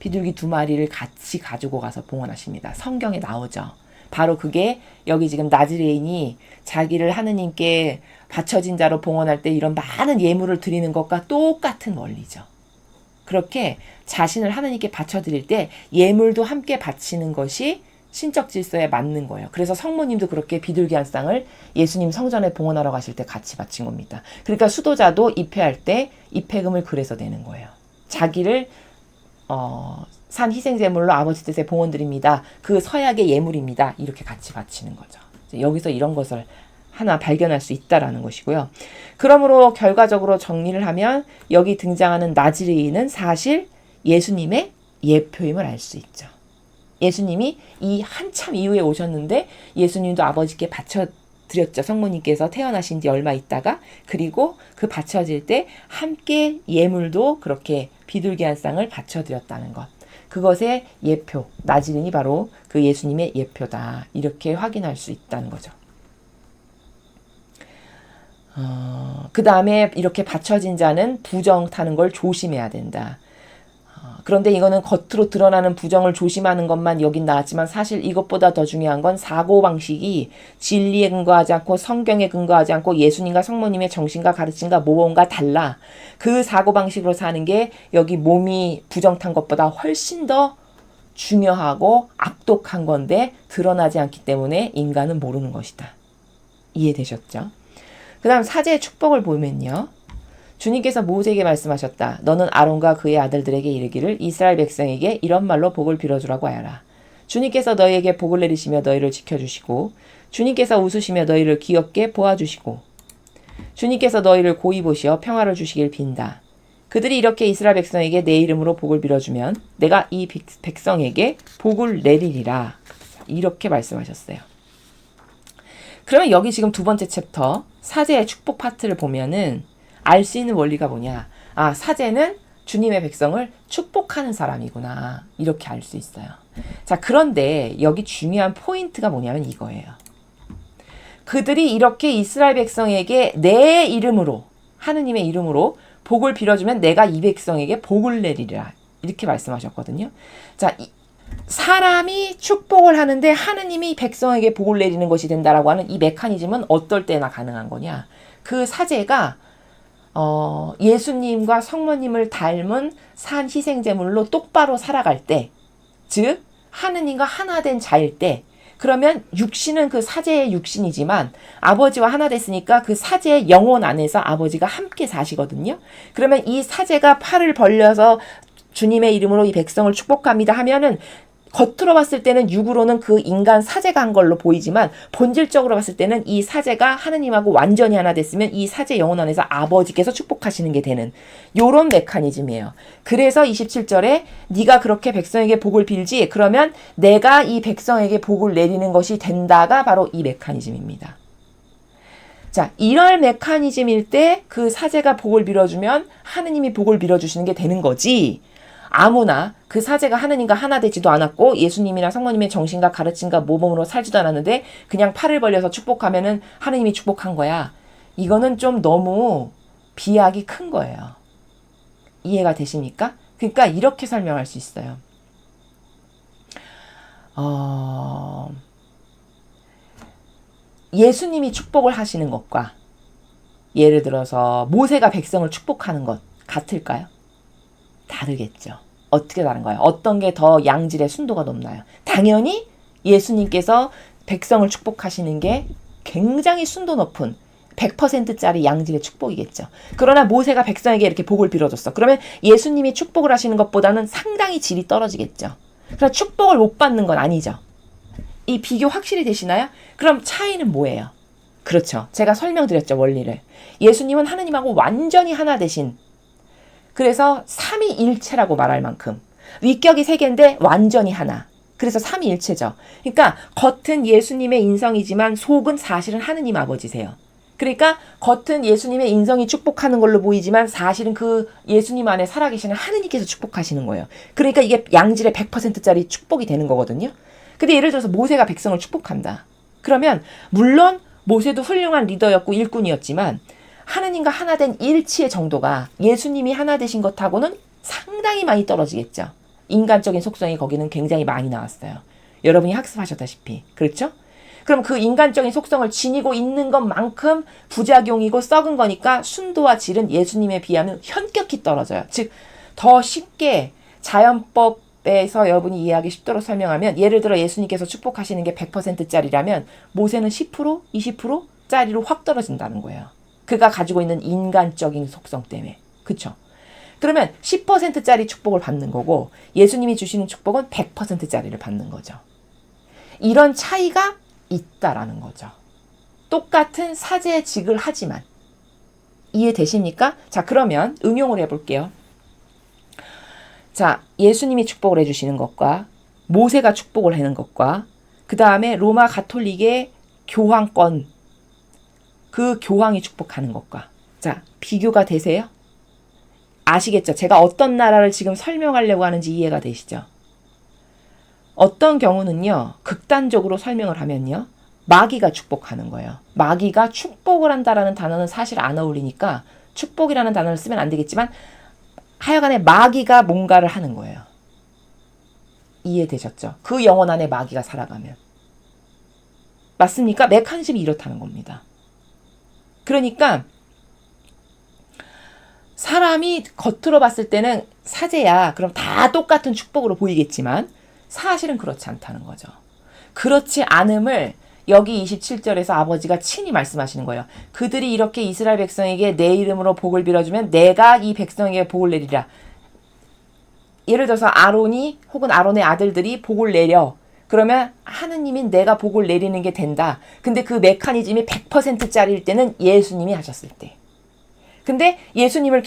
비둘기 2마리를 같이 가지고 가서 봉헌하십니다. 성경에 나오죠. 바로 그게 여기 지금 나지레인이 자기를 하느님께 바쳐진 자로 봉헌할 때 이런 많은 예물을 드리는 것과 똑같은 원리죠. 그렇게 자신을 하느님께 바쳐드릴 때 예물도 함께 바치는 것이 신적 질서에 맞는 거예요. 그래서 성모님도 그렇게 비둘기 한 쌍을 예수님 성전에 봉헌하러 가실 때 같이 바친 겁니다. 그러니까 수도자도 입회할 때 입회금을 그래서 내는 거예요. 자기를 산 희생제물로 아버지 뜻에 봉헌드립니다. 그 서약의 예물입니다. 이렇게 같이 바치는 거죠. 여기서 이런 것을 하나 발견할 수 있다라는 것이고요. 그러므로 결과적으로 정리를 하면 여기 등장하는 나즈레인은 사실 예수님의 예표임을 알 수 있죠. 예수님이 이 한참 이후에 오셨는데 예수님도 아버지께 바쳐드렸죠. 성모님께서 태어나신 지 얼마 있다가. 그리고 그 바쳐질 때 함께 예물도 그렇게 비둘기 한 쌍을 바쳐드렸다는 것. 그것의 예표, 나즈레인이 바로 그 예수님의 예표다. 이렇게 확인할 수 있다는 거죠. 그 다음에 이렇게 바쳐진 자는 부정 타는 걸 조심해야 된다. 그런데 이거는 겉으로 드러나는 부정을 조심하는 것만 여긴 나왔지만 사실 이것보다 더 중요한 건 사고방식이 진리에 근거하지 않고 성경에 근거하지 않고 예수님과 성모님의 정신과 가르침과 모범과 달라. 그 사고방식으로 사는 게 여기 몸이 부정탄 것보다 훨씬 더 중요하고 악독한 건데 드러나지 않기 때문에 인간은 모르는 것이다. 이해되셨죠? 그 다음 사제의 축복을 보면요. 주님께서 모세에게 말씀하셨다. 너는 아론과 그의 아들들에게 이르기를 이스라엘 백성에게 이런 말로 복을 빌어주라고 하여라. 주님께서 너희에게 복을 내리시며 너희를 지켜주시고 주님께서 웃으시며 너희를 귀엽게 보아주시고 주님께서 너희를 고이 보시어 평화를 주시길 빈다. 그들이 이렇게 이스라엘 백성에게 내 이름으로 복을 빌어주면 내가 이 백성에게 복을 내리리라. 이렇게 말씀하셨어요. 그러면 여기 지금 두 번째 챕터 사제의 축복 파트를 보면은 알 수 있는 원리가 뭐냐. 아, 사제는 주님의 백성을 축복하는 사람이구나. 이렇게 알 수 있어요. 자, 그런데 여기 중요한 포인트가 뭐냐면 이거예요. 그들이 이렇게 이스라엘 백성에게 내 이름으로, 하느님의 이름으로 복을 빌어주면 내가 이 백성에게 복을 내리리라. 이렇게 말씀하셨거든요. 자, 사람이 축복을 하는데 하느님이 백성에게 복을 내리는 것이 된다라고 하는 이 메커니즘은 어떨 때나 가능한 거냐. 그 사제가 예수님과 성모님을 닮은 산 희생제물로 똑바로 살아갈 때, 즉 하느님과 하나 된 자일 때, 그러면 육신은 그 사제의 육신이지만 아버지와 하나 됐으니까 그 사제의 영혼 안에서 아버지가 함께 사시거든요. 그러면 이 사제가 팔을 벌려서 주님의 이름으로 이 백성을 축복합니다 하면은 겉으로 봤을 때는 육으로는 그 인간 사제가 한 걸로 보이지만 본질적으로 봤을 때는 이 사제가 하느님하고 완전히 하나 됐으면 이 사제 영혼 안에서 아버지께서 축복하시는 게 되는 요런 메커니즘이에요. 그래서 27절에 네가 그렇게 백성에게 복을 빌지 그러면 내가 이 백성에게 복을 내리는 것이 된다가 바로 이 메커니즘입니다. 자, 이럴 메커니즘일 때 그 사제가 복을 빌어주면 하느님이 복을 빌어주시는 게 되는 거지. 아무나 그 사제가 하느님과 하나 되지도 않았고 예수님이나 성모님의 정신과 가르침과 모범으로 살지도 않았는데 그냥 팔을 벌려서 축복하면은 하느님이 축복한 거야. 이거는 좀 너무 비약이 큰 거예요. 이해가 되십니까? 그러니까 이렇게 설명할 수 있어요. 예수님이 축복을 하시는 것과 예를 들어서 모세가 백성을 축복하는 것 같을까요? 다르겠죠. 어떻게 다른가요? 어떤 게 더 양질의 순도가 높나요? 당연히 예수님께서 백성을 축복하시는 게 굉장히 순도 높은 100%짜리 양질의 축복이겠죠. 그러나 모세가 백성에게 이렇게 복을 빌어줬어. 그러면 예수님이 축복을 하시는 것보다는 상당히 질이 떨어지겠죠. 그러나 축복을 못 받는 건 아니죠. 이 비교 확실히 되시나요? 그럼 차이는 뭐예요? 그렇죠. 제가 설명드렸죠, 원리를. 예수님은 하느님하고 완전히 하나 되신, 그래서 삼위일체라고 말할 만큼 위격이 세 개인데 완전히 하나. 그래서 삼위일체죠. 그러니까 겉은 예수님의 인성이지만 속은 사실은 하느님 아버지세요. 그러니까 겉은 예수님의 인성이 축복하는 걸로 보이지만 사실은 그 예수님 안에 살아계시는 하느님께서 축복하시는 거예요. 그러니까 이게 양질의 100%짜리 축복이 되는 거거든요. 근데 예를 들어서 모세가 백성을 축복한다. 그러면 물론 모세도 훌륭한 리더였고 일꾼이었지만 하느님과 하나 된 일치의 정도가 예수님이 하나 되신 것하고는 상당히 많이 떨어지겠죠. 인간적인 속성이 거기는 굉장히 많이 나왔어요. 여러분이 학습하셨다시피. 그렇죠? 그럼 그 인간적인 속성을 지니고 있는 것만큼 부작용이고 썩은 거니까 순도와 질은 예수님에 비하면 현격히 떨어져요. 즉, 더 쉽게 자연법 축복법에서 여러분이 이해하기 쉽도록 설명하면 예를 들어 예수님께서 축복하시는 게 100%짜리라면 모세는 10%, 20%짜리로 확 떨어진다는 거예요. 그가 가지고 있는 인간적인 속성 때문에. 그쵸? 그러면 10%짜리 축복을 받는 거고 예수님이 주시는 축복은 100%짜리를 받는 거죠. 이런 차이가 있다라는 거죠. 똑같은 사제직을 하지만. 이해되십니까? 자, 그러면 응용을 해볼게요. 자, 예수님이 축복을 해주시는 것과 모세가 축복을 하는 것과 그 다음에 로마 가톨릭의 교황권, 그 교황이 축복하는 것과 자, 비교가 되세요? 아시겠죠? 제가 어떤 나라를 지금 설명하려고 하는지 이해가 되시죠? 어떤 경우는요, 극단적으로 설명을 하면요, 마귀가 축복하는 거예요. 마귀가 축복을 한다라는 단어는 사실 안 어울리니까 축복이라는 단어를 쓰면 안 되겠지만 하여간에 마귀가 뭔가를 하는 거예요. 이해되셨죠? 그 영혼 안에 마귀가 살아가면. 맞습니까? 메커니즘이 이렇다는 겁니다. 그러니까 사람이 겉으로 봤을 때는 사제야. 그럼 다 똑같은 축복으로 보이겠지만 사실은 그렇지 않다는 거죠. 그렇지 않음을 여기 27절에서 아버지가 친히 말씀하시는 거예요. 그들이 이렇게 이스라엘 백성에게 내 이름으로 복을 빌어주면 내가 이 백성에게 복을 내리라. 예를 들어서 아론이 혹은 아론의 아들들이 복을 내려. 그러면 하느님인 내가 복을 내리는 게 된다. 근데 그 메커니즘이 100%짜리일 때는 예수님이 하셨을 때. 근데 예수님을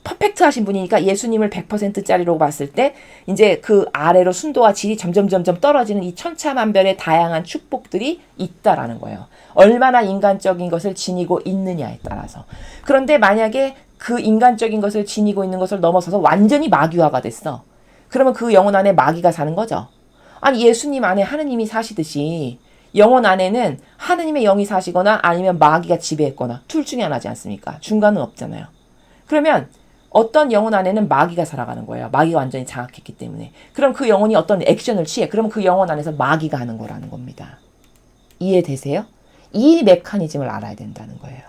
퍼펙트 하신 분이니까 예수님을 100%짜리로 봤을 때 이제 그 아래로 순도와 질이 점점 떨어지는 이 천차만별의 다양한 축복들이 있다라는 거예요. 얼마나 인간적인 것을 지니고 있느냐에 따라서. 그런데 만약에 그 인간적인 것을 지니고 있는 것을 넘어서서 완전히 마귀화가 됐어. 그러면 그 영혼 안에 마귀가 사는 거죠. 아니 예수님 안에 하느님이 사시듯이 영혼 안에는 하느님의 영이 사시거나 아니면 마귀가 지배했거나 둘 중에 하나지 않습니까? 중간은 없잖아요. 그러면 어떤 영혼 안에는 마귀가 살아가는 거예요. 마귀가 완전히 장악했기 때문에. 그럼 그 영혼이 어떤 액션을 취해. 그럼 그 영혼 안에서 마귀가 하는 거라는 겁니다. 이해되세요? 이 메커니즘을 알아야 된다는 거예요.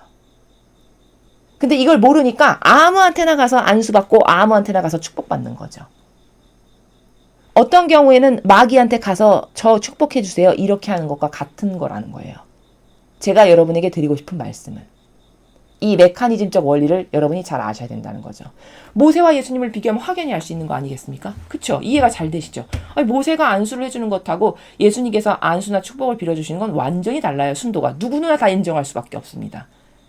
근데 이걸 모르니까 아무한테나 가서 안수받고 아무한테나 가서 축복받는 거죠. 어떤 경우에는 마귀한테 가서 저 축복해 주세요. 이렇게 하는 것과 같은 거라는 거예요. 제가 여러분에게 드리고 싶은 말씀은 이 메커니즘적 원리를 여러분이 잘 아셔야 된다는 거죠. 모세와 예수님을 비교하면 확연히 알 수 있는 거 아니겠습니까? 그렇죠? 이해가 잘 되시죠? 아니, 모세가 안수를 해주는 것하고 예수님께서 안수나 축복을 빌어주시는 건 완전히 달라요. 순도가. 누구나 다 인정할 수밖에 없습니다.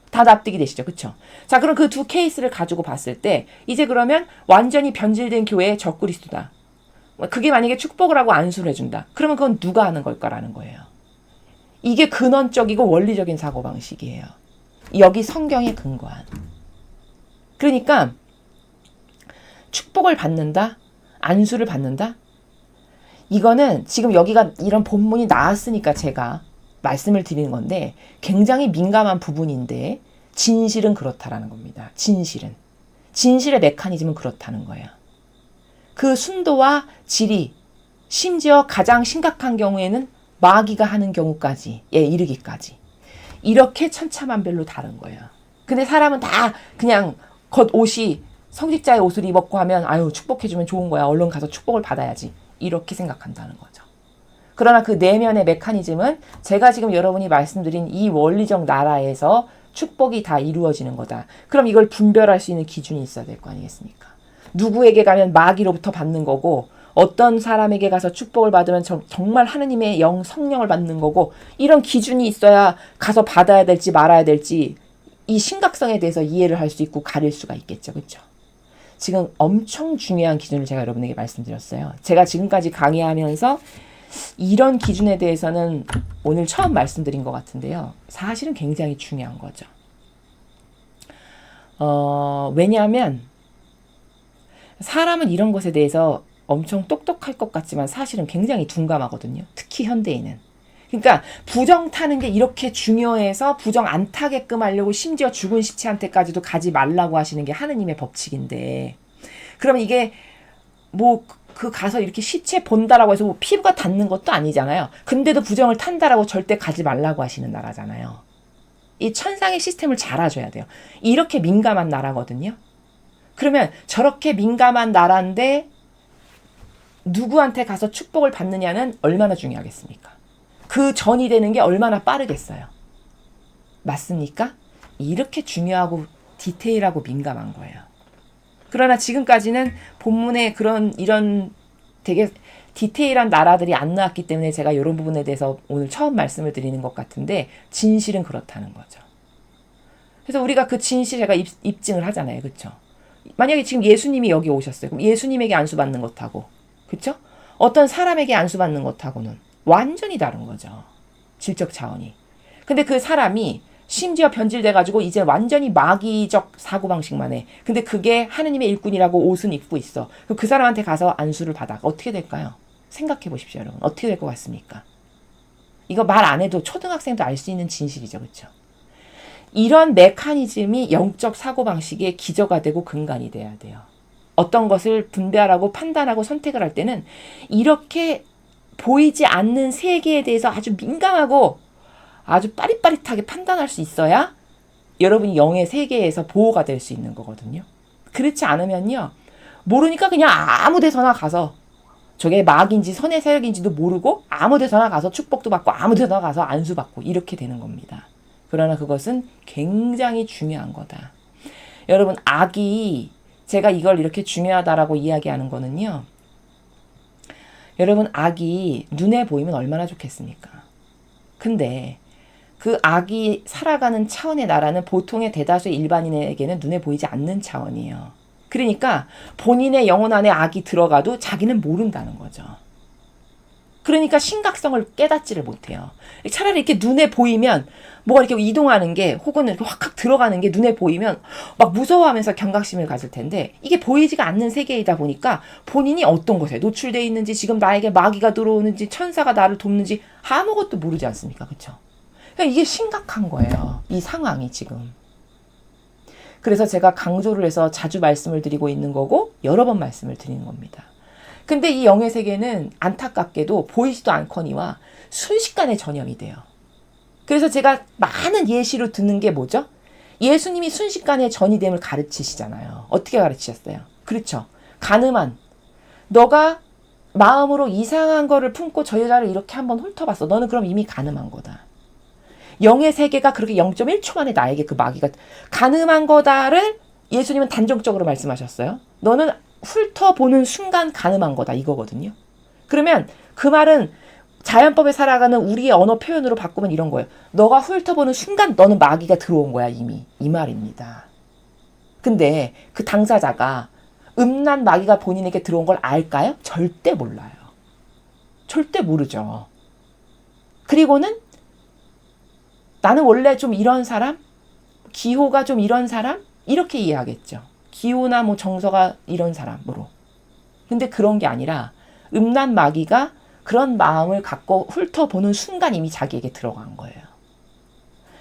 다 납득이 되시죠? 그렇죠? 자, 그럼 그 두 케이스를 가지고 봤을 때 이제 그러면 완전히 변질된 교회의 적그리스도다. 그게 만약에 축복을 하고 안수를 해준다. 그러면 그건 누가 하는 걸까라는 거예요. 이게 근원적이고 원리적인 사고방식이에요. 여기 성경에 근거한. 그러니까 축복을 받는다? 안수를 받는다? 이거는 지금 여기가 이런 본문이 나왔으니까 제가 말씀을 드리는 건데 굉장히 민감한 부분인데 진실은 그렇다라는 겁니다. 진실은. 진실의 메커니즘은 그렇다는 거예요. 그 순도와 질이 심지어 가장 심각한 경우에는 마귀가 하는 경우까지에 이르기까지 이렇게 천차만별로 다른 거예요. 근데 사람은 다 그냥 겉옷이 성직자의 옷을 입었고 하면 아유 축복해주면 좋은 거야. 얼른 가서 축복을 받아야지. 이렇게 생각한다는 거죠. 그러나 그 내면의 메커니즘은 제가 지금 여러분이 말씀드린 이 원리적 나라에서 축복이 다 이루어지는 거다. 그럼 이걸 분별할 수 있는 기준이 있어야 될 거 아니겠습니까? 누구에게 가면 마귀로부터 받는 거고 어떤 사람에게 가서 축복을 받으면 정말 하느님의 성령을 받는 거고 이런 기준이 있어야 가서 받아야 될지 말아야 될지 이 심각성에 대해서 이해를 할 수 있고 가릴 수가 있겠죠. 그렇죠? 지금 엄청 중요한 기준을 제가 여러분에게 말씀드렸어요. 제가 지금까지 강의하면서 이런 기준에 대해서는 오늘 처음 말씀드린 것 같은데요. 사실은 굉장히 중요한 거죠. 왜냐하면 사람은 이런 것에 대해서 엄청 똑똑할 것 같지만 사실은 굉장히 둔감하거든요. 특히 현대인은. 그러니까 부정 타는 게 이렇게 중요해서 부정 안 타게끔 하려고 심지어 죽은 시체한테까지도 가지 말라고 하시는 게 하느님의 법칙인데 그럼 이게 뭐 그 가서 이렇게 시체 본다라고 해서 뭐 피부가 닿는 것도 아니잖아요. 근데도 부정을 탄다라고 절대 가지 말라고 하시는 나라잖아요. 이 천상의 시스템을 잘 아셔야 돼요. 이렇게 민감한 나라거든요. 그러면 저렇게 민감한 나라인데 누구한테 가서 축복을 받느냐는 얼마나 중요하겠습니까? 그 전이 되는 게 얼마나 빠르겠어요. 맞습니까? 이렇게 중요하고 디테일하고 민감한 거예요. 그러나 지금까지는 본문에 이런 되게 디테일한 나라들이 안 나왔기 때문에 제가 이런 부분에 대해서 오늘 처음 말씀을 드리는 것 같은데 진실은 그렇다는 거죠. 그래서 우리가 그 진실 제가 입증을 하잖아요. 그렇죠? 만약에 지금 예수님이 여기 오셨어요. 그럼 예수님에게 안수받는 것하고 그렇죠? 어떤 사람에게 안수받는 것하고는 완전히 다른 거죠. 질적 차원이. 근데 그 사람이 심지어 변질돼가지고 이제 완전히 마귀적 사고방식만 해. 근데 그게 하느님의 일꾼이라고 옷은 입고 있어. 그럼 그 사람한테 가서 안수를 받아. 어떻게 될까요? 생각해 보십시오, 여러분. 어떻게 될 것 같습니까? 이거 말 안 해도 초등학생도 알 수 있는 진실이죠. 그렇죠? 이런 메커니즘이 영적 사고방식의 기저가 되고 근간이 돼야 돼요. 어떤 것을 분별하고 판단하고 선택을 할 때는 이렇게 보이지 않는 세계에 대해서 아주 민감하고 아주 빠릿빠릿하게 판단할 수 있어야 여러분이 영의 세계에서 보호가 될 수 있는 거거든요. 그렇지 않으면요. 모르니까 그냥 아무 데서나 가서 저게 마귀인지 선의 세력인지도 모르고 아무 데서나 가서 축복도 받고 아무 데서나 가서 안수 받고 이렇게 되는 겁니다. 그러나 그것은 굉장히 중요한 거다. 여러분 악이 제가 이걸 이렇게 중요하다라고 이야기하는 거는요. 여러분 악이 눈에 보이면 얼마나 좋겠습니까? 근데 그 악이 살아가는 차원의 나라는 보통의 대다수의 일반인에게는 눈에 보이지 않는 차원이에요. 그러니까 본인의 영혼 안에 악이 들어가도 자기는 모른다는 거죠. 그러니까 심각성을 깨닫지를 못해요. 차라리 이렇게 눈에 보이면 뭐가 이렇게 이동하는 게 혹은 이렇게 확 들어가는 게 눈에 보이면 막 무서워하면서 경각심을 가질 텐데 이게 보이지가 않는 세계이다 보니까 본인이 어떤 것에 노출되어 있는지 지금 나에게 마귀가 들어오는지 천사가 나를 돕는지 아무것도 모르지 않습니까? 그렇죠? 그러니까 이게 심각한 거예요. 이 상황이 지금. 그래서 제가 강조를 해서 자주 말씀을 드리고 있는 거고 여러 번 말씀을 드리는 겁니다. 근데 이 영의 세계는 안타깝게도 보이지도 않거니와 순식간에 전염이 돼요. 그래서 제가 많은 예시로 듣는 게 뭐죠? 예수님이 순식간에 전이됨을 가르치시잖아요. 어떻게 가르치셨어요? 그렇죠. 가늠한 너가 마음으로 이상한 거를 품고 저 여자를 이렇게 한번 훑어봤어. 너는 그럼 이미 가늠한 거다. 영의 세계가 그렇게 0.1초 만에 나에게 그 마귀가 가늠한 거다를 예수님은 단정적으로 말씀하셨어요. 너는 훑어보는 순간 가늠한 거다 이거거든요. 그러면 그 말은 자연법에 살아가는 우리의 언어 표현으로 바꾸면 이런 거예요. 너가 훑어보는 순간 너는 마귀가 들어온 거야 이미. 이 말입니다. 근데 그 당사자가 음란 마귀가 본인에게 들어온 걸 알까요? 절대 몰라요. 절대 모르죠. 그리고는 나는 원래 좀 이런 사람? 기호가 좀 이런 사람? 이렇게 이해하겠죠. 기호나 뭐 정서가 이런 사람으로. 근데 그런 게 아니라 음란 마귀가 그런 마음을 갖고 훑어보는 순간 이미 자기에게 들어간 거예요.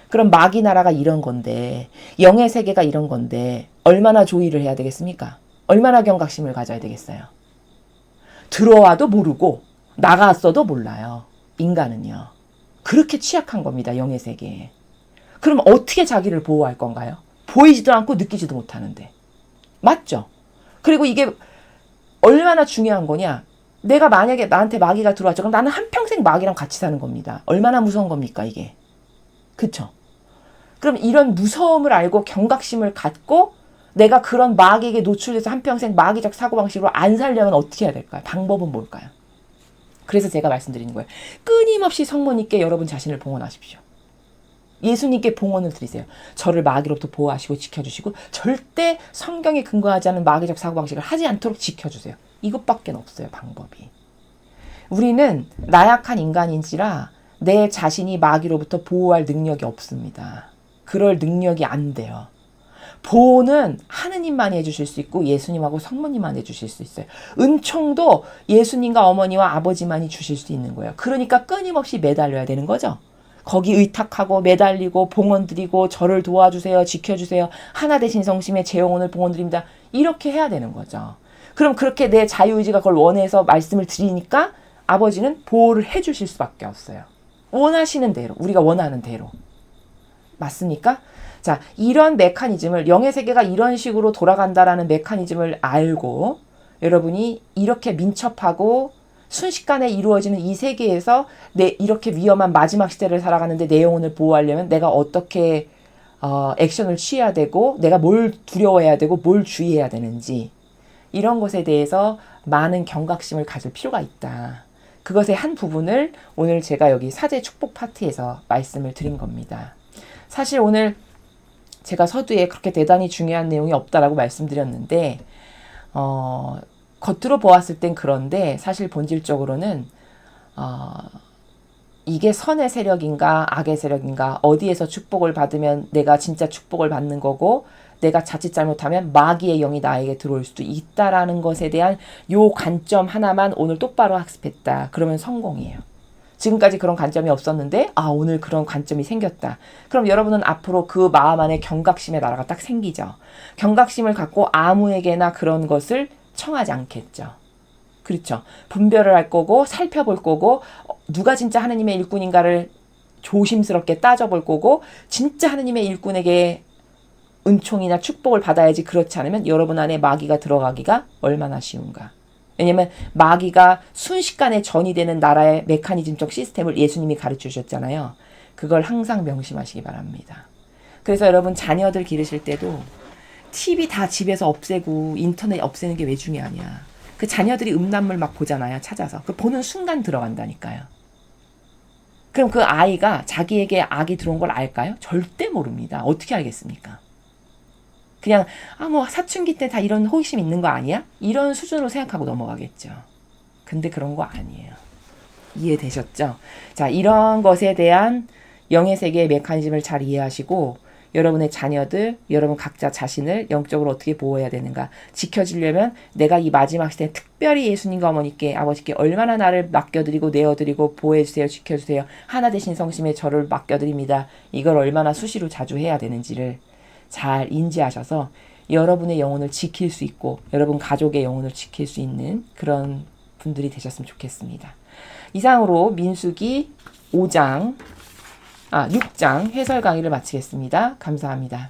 그럼 마귀 나라가 이런 건데 영의 세계가 이런 건데 얼마나 조의를 해야 되겠습니까? 얼마나 경각심을 가져야 되겠어요? 들어와도 모르고 나갔어도 몰라요. 인간은요. 그렇게 취약한 겁니다. 영의 세계에. 그럼 어떻게 자기를 보호할 건가요? 보이지도 않고 느끼지도 못하는데. 맞죠? 그리고 이게 얼마나 중요한 거냐? 내가 만약에 나한테 마귀가 들어왔죠. 그럼 나는 한평생 마귀랑 같이 사는 겁니다. 얼마나 무서운 겁니까 이게? 그쵸? 그럼 이런 무서움을 알고 경각심을 갖고 내가 그런 마귀에게 노출돼서 한평생 마귀적 사고방식으로 안 살려면 어떻게 해야 될까요? 방법은 뭘까요? 그래서 제가 말씀드리는 거예요. 끊임없이 성모님께 여러분 자신을 봉헌하십시오. 예수님께 봉헌을 드리세요. 저를 마귀로부터 보호하시고 지켜주시고 절대 성경에 근거하지 않은 마귀적 사고방식을 하지 않도록 지켜주세요. 이것밖에 없어요. 방법이. 우리는 나약한 인간인지라 내 자신이 마귀로부터 보호할 능력이 없습니다. 그럴 능력이 안 돼요. 보호는 하느님만이 해주실 수 있고 예수님하고 성모님만 해주실 수 있어요. 은총도 예수님과 어머니와 아버지만이 주실 수 있는 거예요. 그러니까 끊임없이 매달려야 되는 거죠. 거기 의탁하고 매달리고 봉헌드리고 저를 도와주세요. 지켜주세요. 하나 되신 성심에 제 영혼을 봉헌드립니다. 이렇게 해야 되는 거죠. 그럼 그렇게 내 자유의지가 그걸 원해서 말씀을 드리니까 아버지는 보호를 해주실 수밖에 없어요. 원하시는 대로, 우리가 원하는 대로. 맞습니까? 자, 이런 메커니즘을 영의 세계가 이런 식으로 돌아간다라는 메커니즘을 알고 여러분이 이렇게 민첩하고 순식간에 이루어지는 이 세계에서 내 이렇게 위험한 마지막 시대를 살아가는데 내 영혼을 보호하려면 내가 어떻게 액션을 취해야 되고 내가 뭘 두려워해야 되고 뭘 주의해야 되는지 이런 것에 대해서 많은 경각심을 가질 필요가 있다. 그것의 한 부분을 오늘 제가 여기 사제 축복 파티에서 말씀을 드린 겁니다. 사실 오늘 제가 서두에 그렇게 대단히 중요한 내용이 없다라고 말씀드렸는데 겉으로 보았을 땐 그런데 사실 본질적으로는 이게 선의 세력인가 악의 세력인가 어디에서 축복을 받으면 내가 진짜 축복을 받는 거고 내가 자칫 잘못하면 마귀의 영이 나에게 들어올 수도 있다라는 것에 대한 요 관점 하나만 오늘 똑바로 학습했다. 그러면 성공이에요. 지금까지 그런 관점이 없었는데 오늘 그런 관점이 생겼다. 그럼 여러분은 앞으로 그 마음 안에 경각심의 나라가 딱 생기죠. 경각심을 갖고 아무에게나 그런 것을 청하지 않겠죠. 그렇죠. 분별을 할 거고 살펴볼 거고 누가 진짜 하느님의 일꾼인가를 조심스럽게 따져볼 거고 진짜 하느님의 일꾼에게 은총이나 축복을 받아야지 그렇지 않으면 여러분 안에 마귀가 들어가기가 얼마나 쉬운가. 왜냐면 마귀가 순식간에 전이 되는 나라의 메커니즘적 시스템을 예수님이 가르쳐 주셨잖아요. 그걸 항상 명심하시기 바랍니다. 그래서 여러분 자녀들 기르실 때도 TV 다 집에서 없애고 인터넷 없애는 게 왜 중요하냐. 그 자녀들이 음란물 막 보잖아요. 찾아서. 그 보는 순간 들어간다니까요. 그럼 그 아이가 자기에게 악이 들어온 걸 알까요? 절대 모릅니다. 어떻게 알겠습니까? 그냥 뭐 사춘기 때 다 이런 호기심 있는 거 아니야? 이런 수준으로 생각하고 넘어가겠죠. 근데 그런 거 아니에요. 이해되셨죠? 자, 이런 것에 대한 영의 세계의 메커니즘을 잘 이해하시고 여러분의 자녀들, 여러분 각자 자신을 영적으로 어떻게 보호해야 되는가 지켜주려면 내가 이 마지막 시대에 특별히 예수님과 어머니께 아버지께 얼마나 나를 맡겨드리고 내어드리고 보호해주세요, 지켜주세요. 하나 되신 성심에 저를 맡겨드립니다. 이걸 얼마나 수시로 자주 해야 되는지를 잘 인지하셔서 여러분의 영혼을 지킬 수 있고 여러분 가족의 영혼을 지킬 수 있는 그런 분들이 되셨으면 좋겠습니다. 이상으로 민수기 6장 해설 강의를 마치겠습니다. 감사합니다.